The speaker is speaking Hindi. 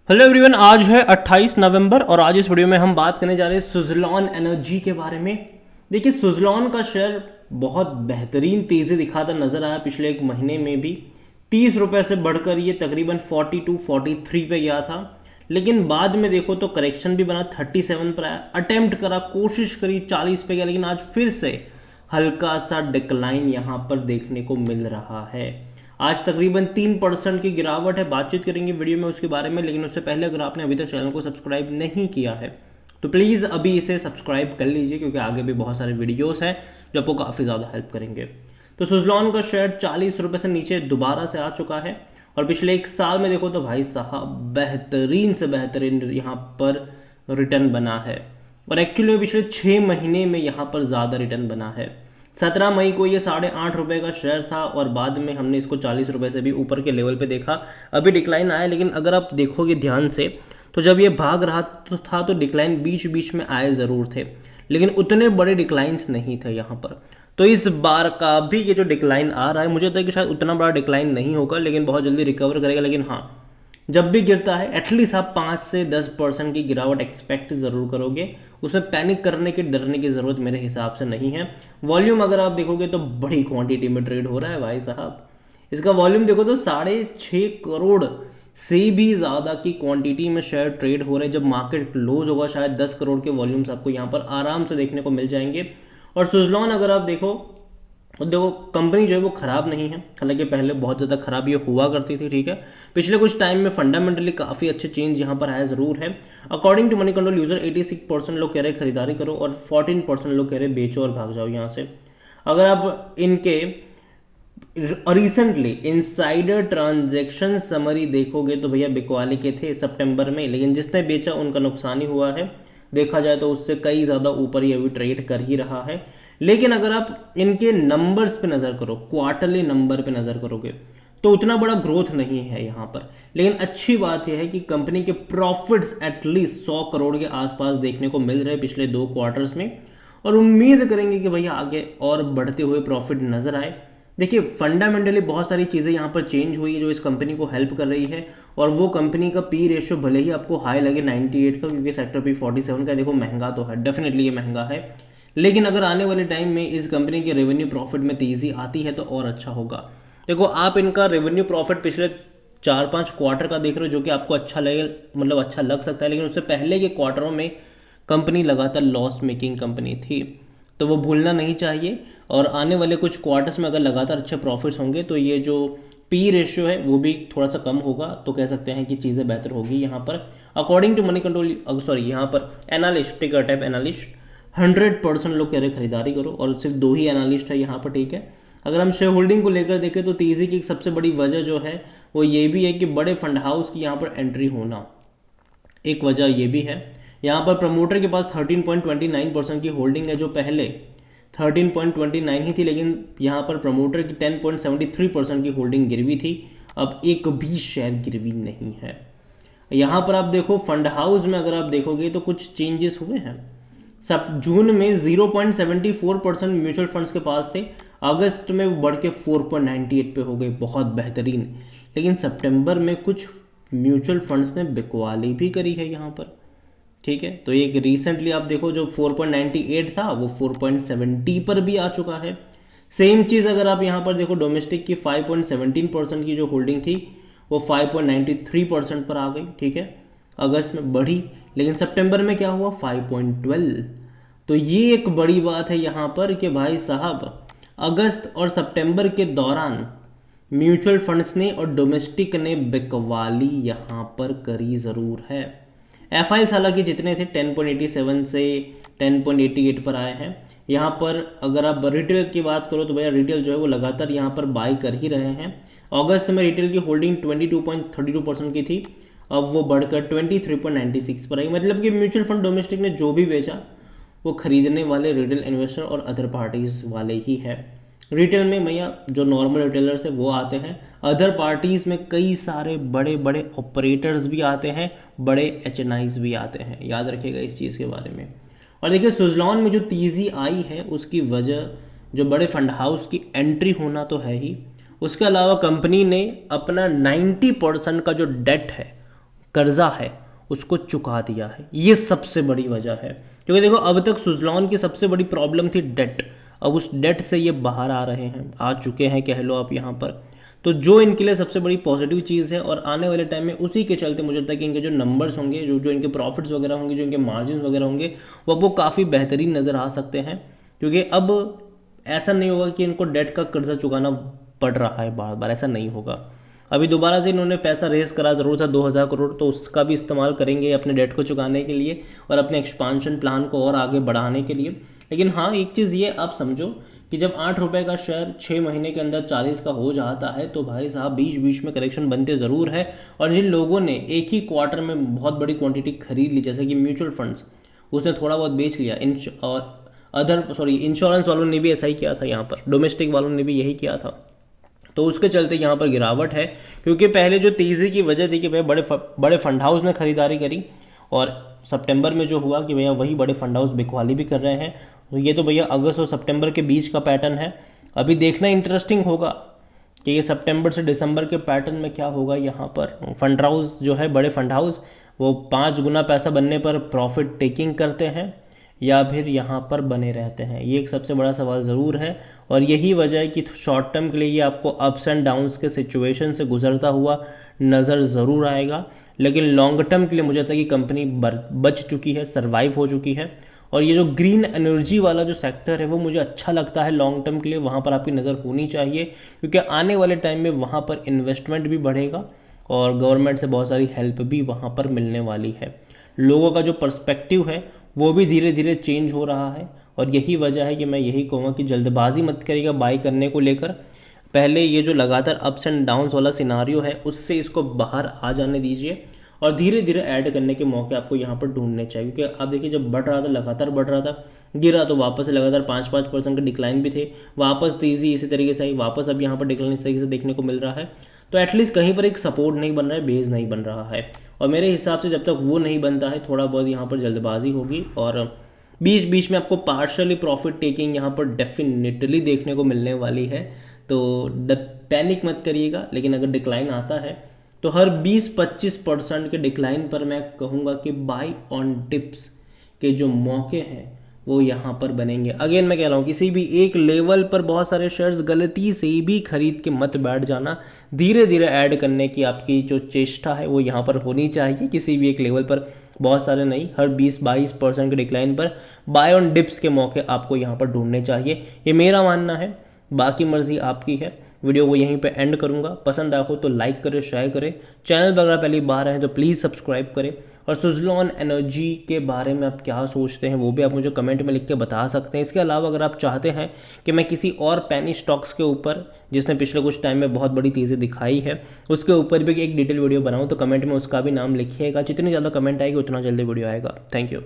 हेलो एवरीवन, आज है 28 नवंबर और आज इस वीडियो में हम बात करने जा रहे हैं सुज़लॉन एनर्जी के बारे में। देखिए, सुज़लॉन का शेयर बहुत बेहतरीन तेज़ी दिखाता नजर आया पिछले एक महीने में भी। 30 रुपये से बढ़कर ये तकरीबन 42 43 पे गया था, लेकिन बाद में देखो तो करेक्शन भी बना, 37 पर आया, अटेम्प्ट करा, कोशिश करी, 40 पे गया, लेकिन आज फिर से हल्का सा डिक्लाइन यहाँ पर देखने को मिल रहा है। आज तकरीबन 3% की गिरावट है। बातचीत करेंगे वीडियो में उसके बारे में, लेकिन उससे पहले अगर आपने अभी तक चैनल को सब्सक्राइब नहीं किया है तो प्लीज़ अभी इसे सब्सक्राइब कर लीजिए, क्योंकि आगे भी बहुत सारे वीडियोस हैं जो आपको काफ़ी ज़्यादा हेल्प करेंगे। तो सुज़लॉन का शेयर 40 रुपये से नीचे दोबारा से आ चुका है और पिछले एक साल में देखो तो भाई साहब बेहतरीन से बेहतरीन यहाँ पर रिटर्न बना है। और एक्चुअली पिछले 6 महीने में यहाँ पर ज़्यादा रिटर्न बना है। 17 मई को ये 8.5 रुपये का शेयर था और बाद में हमने इसको 40 रुपये से भी ऊपर के लेवल पे देखा। अभी डिक्लाइन आया, लेकिन अगर आप देखोगे ध्यान से तो जब ये भाग रहा था तो डिक्लाइन बीच बीच में आए ज़रूर थे, लेकिन उतने बड़े डिक्लाइंस नहीं थे यहाँ पर। तो इस बार का भी ये जो डिक्लाइन आ रहा है, मुझे लगता है कि शायद उतना बड़ा डिक्लाइन नहीं होगा, लेकिन बहुत जल्दी रिकवर करेगा। लेकिन हाँ, जब भी गिरता है एटलीस्ट आप 5 से 10% की गिरावट एक्सपेक्ट ज़रूर करोगे। उसमें पैनिक करने की, डरने की ज़रूरत मेरे हिसाब से नहीं है। वॉल्यूम अगर आप देखोगे तो बड़ी क्वांटिटी में ट्रेड हो रहा है भाई साहब। इसका वॉल्यूम देखो तो 6.5 करोड़ से भी ज़्यादा की क्वांटिटी में शेयर ट्रेड हो रहे हैं। जब मार्केट क्लोज होगा शायद 10 करोड़ के वॉल्यूम्स आपको यहाँ पर आराम से देखने को मिल जाएंगे। और सुज़लॉन अगर आप देखो तो देखो, कंपनी जो है वो ख़राब नहीं है, हालांकि पहले बहुत ज़्यादा ख़राब ये हुआ करती थी, ठीक है। पिछले कुछ टाइम में फंडामेंटली काफ़ी अच्छे चेंज यहाँ पर आया ज़रूर है। According to Moneycontrol user 86% लोग कह रहे हैं खरीदारी करो और 14% लोग कह रहे हैं बेचो और भाग जाओ यहाँ से। अगर आप इनके रिसेंटली इनसाइडर ट्रांजैक्शन समरी देखोगे तो भैया बिकवाली के थे सितंबर में, लेकिन जिसने बेचा उनका नुकसान ही हुआ है। देखा जाए तो उससे कई ज़्यादा ऊपर ये अभी ट्रेड कर ही रहा है। लेकिन अगर आप इनके नंबर्स पे नज़र करो, क्वार्टरली नंबर पे नज़र करोगे तो उतना बड़ा ग्रोथ नहीं है यहाँ पर। लेकिन अच्छी बात यह है कि कंपनी के प्रॉफिट्स एटलीस्ट 100 करोड़ के आसपास देखने को मिल रहे हैं पिछले 2 क्वार्टर्स में, और उम्मीद करेंगे कि भैया आगे और बढ़ते हुए प्रॉफिट नज़र आए। देखिए, फंडामेंटली बहुत सारी चीज़ें यहाँ पर चेंज हुई है जो इस कंपनी को हेल्प कर रही है। और वो कंपनी का पी रेशियो भले ही आपको हाई लगे 98 का, क्योंकि सेक्टर पी 47 का, देखो महंगा तो है, डेफिनेटली ये महंगा है, लेकिन अगर आने वाले टाइम में इस कंपनी के रेवेन्यू प्रॉफिट में तेज़ी आती है तो और अच्छा होगा। देखो, आप इनका रेवेन्यू प्रॉफिट पिछले 4-5 क्वार्टर का देख रहे हो, जो कि आपको अच्छा लगे, मतलब अच्छा लग सकता है, लेकिन उससे पहले के क्वार्टरों में कंपनी लगातार लॉस मेकिंग कंपनी थी, तो वो भूलना नहीं चाहिए। और आने वाले कुछ क्वार्टर्स में अगर लगातार अच्छे प्रॉफिट्स होंगे तो ये जो पी रेशियो है वो भी थोड़ा सा कम होगा, तो कह सकते हैं कि चीज़ें बेहतर होगी यहाँ पर। According to Moneycontrol, sorry, यहाँ पर एनालिस्ट, टिकर टाइप एनालिस्ट, 100% लोग कह रहे खरीदारी करो, और सिर्फ 2 ही एनालिस्ट है यहाँ पर, ठीक है। अगर हम शेयर होल्डिंग को लेकर देखें तो तेज़ी की सबसे बड़ी वजह जो है वो ये भी है कि बड़े फंड हाउस की यहाँ पर एंट्री होना एक वजह ये भी है। यहाँ पर प्रमोटर के पास 13.29% की होल्डिंग है, जो पहले 13.29 ही थी, लेकिन यहाँ पर प्रमोटर की 10.73% की होल्डिंग गिरवी थी। अब एक भी शेयर गिरवी नहीं है। यहाँ पर आप देखो फंड हाउस में अगर आप देखोगे तो कुछ चेंजेस हुए हैं। सब जून में 0.74% म्यूचुअल फंड्स के पास थे, अगस्त में वो बढ़ के 4.98 पे हो गए, बहुत बेहतरीन। लेकिन सितंबर में कुछ म्यूचुअल फंड्स ने बिकवाली भी करी है यहाँ पर, ठीक है। तो एक रिसेंटली आप देखो जो 4.98 था वो 4.70 पर भी आ चुका है। सेम चीज़ अगर आप यहाँ पर देखो, डोमेस्टिक की 5.17% की जो होल्डिंग थी वो 5.93% पर आ गई, ठीक है। अगस्त में बढ़ी, लेकिन सितंबर में क्या हुआ, 5.12। तो ये एक बड़ी बात है यहाँ पर कि भाई साहब अगस्त और सितंबर के दौरान म्यूचुअल फंड्स ने और डोमेस्टिक ने बिकवाली यहाँ पर करी ज़रूर है। एफआई हालांकि जितने थे 10.87 से 10.88 पर आए हैं। यहाँ पर अगर आप रिटेल की बात करो तो भैया रिटेल जो है वो लगातार यहाँ पर बाई कर ही रहे हैं। अगस्त में रिटेल की होल्डिंग 22.32% की थी, अब वो बढ़कर 23.96 पर आई। मतलब कि म्यूचुअल फंड डोमेस्टिक ने जो भी बेचा वो खरीदने वाले रिटेल इन्वेस्टर और अदर पार्टीज़ वाले ही है। रिटेल में भैया जो नॉर्मल रिटेलर्स है वो आते हैं, अदर पार्टीज़ में कई सारे बड़े बड़े ऑपरेटर्स भी आते हैं, बड़े एचएनआईज भी आते हैं, याद रखिएगा इस चीज़ के बारे में। और देखिए, सुज़लॉन में जो तेज़ी आई है उसकी वजह जो बड़े फंड हाउस की एंट्री होना तो है ही, उसके अलावा कंपनी ने अपना 90% का जो डेट है कर्जा है उसको चुका दिया है, ये सबसे बड़ी वजह है। क्योंकि देखो अब तक सुज़लॉन की सबसे बड़ी प्रॉब्लम थी डेट, अब उस डेट से ये बाहर आ रहे हैं, आ चुके हैं कह लो आप यहाँ पर। तो जो इनके लिए सबसे बड़ी पॉजिटिव चीज़ है, और आने वाले टाइम में उसी के चलते मुझे लगता है कि इनके जो नंबर्स होंगे, जो जो इनके प्रॉफिट्स वगैरह होंगे, जो इनके मार्जिन वगैरह होंगे, वो काफ़ी बेहतरीन नज़र आ सकते हैं। क्योंकि अब ऐसा नहीं होगा कि इनको डेट का कर्जा चुकाना पड़ रहा है बार बार, ऐसा नहीं होगा। अभी दोबारा से इन्होंने पैसा रेस करा, ज़रूर था 2000 करोड़, तो उसका भी इस्तेमाल करेंगे अपने डेट को चुकाने के लिए और अपने एक्सपांशन प्लान को और आगे बढ़ाने के लिए। लेकिन हाँ, एक चीज़ ये आप समझो कि जब 8 रुपये का शेयर 6 महीने के अंदर 40 का हो जाता है, तो भाई साहब बीच बीच में करेक्शन बनते ज़रूर है। और जिन लोगों ने एक ही क्वार्टर में बहुत बड़ी क्वांटिटी खरीद ली, जैसे कि म्यूचुअल फंड्स, उसने थोड़ा बहुत बेच लिया, और इंश्योरेंस वालों ने भी ऐसा ही किया था, यहाँ पर डोमेस्टिक वालों ने भी यही किया था, तो उसके चलते यहाँ पर गिरावट है। क्योंकि पहले जो तेज़ी की वजह थी कि भाई बड़े फंड हाउस ने खरीदारी करी, और सितंबर में जो हुआ कि भैया वही बड़े फंड हाउस बिकवाली भी कर रहे हैं। तो ये तो भैया अगस्त और सितंबर के बीच का पैटर्न है। अभी देखना इंटरेस्टिंग होगा कि ये सितंबर से दिसंबर के पैटर्न में क्या होगा। यहाँ पर फंड हाउस जो है, बड़े फंड हाउस, वो 5 गुना पैसा बनने पर प्रॉफिट टेकिंग करते हैं या फिर यहाँ पर बने रहते हैं, ये एक सबसे बड़ा सवाल ज़रूर है। और यही वजह है कि शॉर्ट टर्म के लिए ये आपको अप्स एंड डाउन्स के सिचुएशन से गुजरता हुआ नज़र ज़रूर आएगा, लेकिन लॉन्ग टर्म के लिए मुझे लगता है कि कंपनी बच चुकी है, सर्वाइव हो चुकी है। और ये जो ग्रीन एनर्जी वाला जो सेक्टर है वो मुझे अच्छा लगता है लॉन्ग टर्म के लिए, वहाँ पर आपकी नज़र होनी चाहिए, क्योंकि आने वाले टाइम में वहाँ पर इन्वेस्टमेंट भी बढ़ेगा और गवर्नमेंट से बहुत सारी हेल्प भी वहाँ पर मिलने वाली है। लोगों का जो पर्सपेक्टिव है वो भी धीरे धीरे चेंज हो रहा है, और यही वजह है कि मैं यही कहूँगा कि जल्दबाजी मत करिएगा बाई करने को लेकर। पहले ये जो लगातार अप्स एंड डाउन्स वाला सिनारियो है उससे इसको बाहर आ जाने दीजिए, और धीरे धीरे ऐड करने के मौके आपको यहाँ पर ढूंढने चाहिए। क्योंकि आप देखिए, जब बढ़ रहा था, लगातार बढ़ रहा था, गिरा तो वापस से लगातार 5-5% का डिक्लाइन भी थे, वापस तेज़ी इसी तरीके से आई, वापस अब यहाँ पर डिक्लाइन इस तरीके से देखने को मिल रहा है। तो एटलीस्ट कहीं पर एक सपोर्ट नहीं बन रहा है, बेस नहीं बन रहा है, और मेरे हिसाब से जब तक वो नहीं बनता है, थोड़ा बहुत यहाँ पर जल्दबाजी होगी, और बीच बीच में आपको पार्शली प्रॉफिट टेकिंग यहाँ पर डेफिनेटली देखने को मिलने वाली है। तो पैनिक मत करिएगा, लेकिन अगर डिक्लाइन आता है तो हर 20-25% के डिक्लाइन पर मैं कहूँगा कि बाई ऑन डिप्स के जो मौके हैं वो यहाँ पर बनेंगे। अगेन मैं कह रहा हूँ, किसी भी एक लेवल पर बहुत सारे शेयर्स गलती से भी खरीद के मत बैठ जाना, धीरे धीरे ऐड करने की आपकी जो चेष्टा है वो यहाँ पर होनी चाहिए। किसी भी एक लेवल पर, बहुत सारे नहीं, हर 20-22% के डिक्लाइन पर बाय ऑन डिप्स के मौके आपको यहाँ पर ढूंढने चाहिए, ये मेरा मानना है। बाकी मर्जी आपकी है। वीडियो को यहीं पे एंड करूँगा। पसंद आया हो तो लाइक करें, शेयर करें, चैनल पर अगर पहली बार हैं तो प्लीज़ सब्सक्राइब करें, और सुज़लॉन एनर्जी के बारे में आप क्या सोचते हैं वो भी आप मुझे कमेंट में लिख के बता सकते हैं। इसके अलावा अगर आप चाहते हैं कि मैं किसी और पेनी स्टॉक्स के ऊपर, जिसने पिछले कुछ टाइम में बहुत बड़ी तेज़ी दिखाई है, उसके ऊपर भी एक डिटेल वीडियो बनाऊँ, तो कमेंट में उसका भी नाम लिखिएगा। जितनी ज़्यादा कमेंट आएगी उतना जल्दी वीडियो आएगा। Thank you.